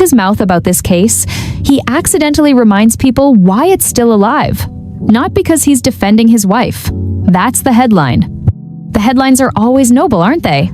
his mouth about this case, he accidentally reminds people why it's still alive. Not because he's defending his wife. That's the headline. The headlines are always noble, aren't they?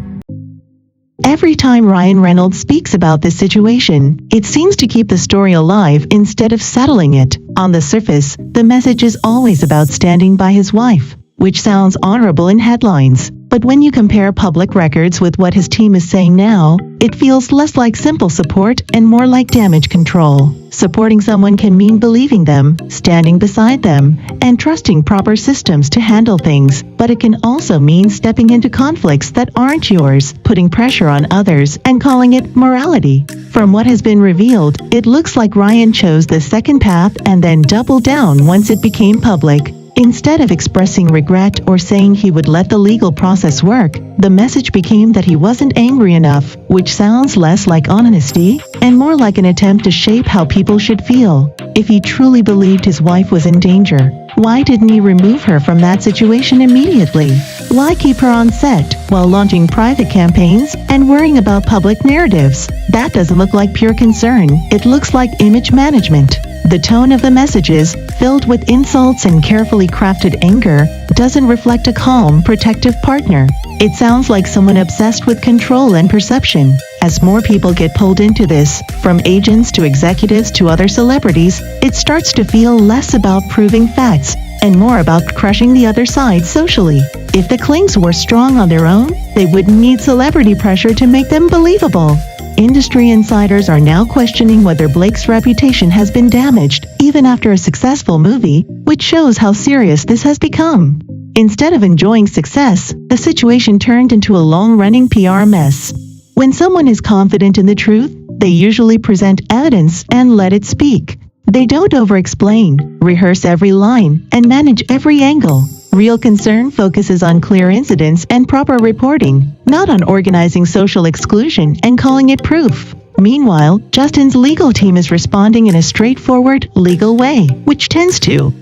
Every time Ryan Reynolds speaks about this situation, it seems to keep the story alive instead of settling it. On the surface, the message is always about standing by his wife, which sounds honorable in headlines. But when you compare public records with what his team is saying now, it feels less like simple support and more like damage control. Supporting someone can mean believing them, standing beside them, and trusting proper systems to handle things, but it can also mean stepping into conflicts that aren't yours, putting pressure on others, and calling it morality. From what has been revealed, it looks like Ryan chose the second path and then doubled down once it became public. Instead of expressing regret or saying he would let the legal process work, the message became that he wasn't angry enough, which sounds less like honesty and more like an attempt to shape how people should feel. If he truly believed his wife was in danger, why didn't he remove her from that situation immediately? Why keep her on set while launching private campaigns and worrying about public narratives? That doesn't look like pure concern. It looks like image management. The tone of the messages, filled with insults and carefully crafted anger, doesn't reflect a calm, protective partner. It sounds like someone obsessed with control and perception. As more people get pulled into this, from agents to executives to other celebrities, it starts to feel less about proving facts and more about crushing the other side socially. If the Klings were strong on their own, they wouldn't need celebrity pressure to make them believable. Industry insiders are now questioning whether Blake's reputation has been damaged, even after a successful movie, which shows how serious this has become. Instead of enjoying success, the situation turned into a long-running PR mess. When someone is confident in the truth, they usually present evidence and let it speak. They don't over-explain, rehearse every line, and manage every angle. Real concern focuses on clear incidents and proper reporting, not on organizing social exclusion and calling it proof. Meanwhile, Justin's legal team is responding in a straightforward, legal way, which tends to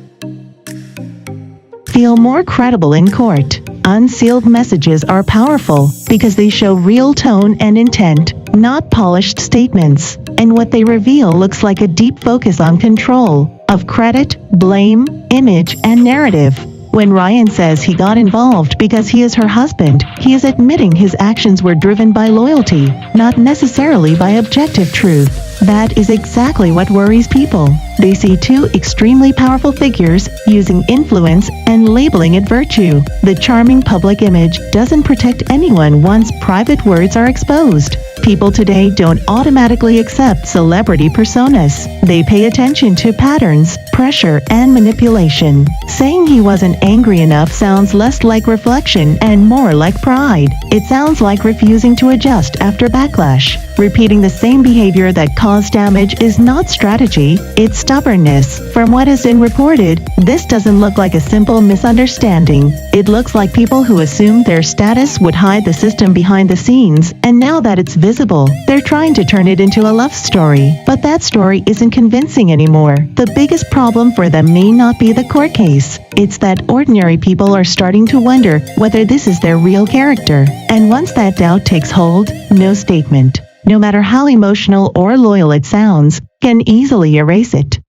feel more credible in court. Unsealed messages are powerful because they show real tone and intent, not polished statements. And what they reveal looks like a deep focus on control of credit, blame, image, and narrative. When Ryan says he got involved because he is her husband, he is admitting his actions were driven by loyalty, not necessarily by objective truth. That is exactly what worries people. They see two extremely powerful figures using influence and labeling it virtue. The charming public image doesn't protect anyone once private words are exposed. People today don't automatically accept celebrity personas. They pay attention to patterns, pressure, and manipulation. Saying he wasn't angry enough sounds less like reflection and more like pride. It sounds like refusing to adjust after backlash. Repeating the same behavior that caused damage is not strategy, it's stubbornness. From what has been reported, this doesn't look like a simple misunderstanding. It looks like people who assumed their status would hide the system behind the scenes, and now that it's visible, they're trying to turn it into a love story. But that story isn't convincing anymore. The biggest problem for them may not be the court case. It's that ordinary people are starting to wonder whether this is their real character. And once that doubt takes hold, no statement, no matter how emotional or loyal it sounds, can easily erase it.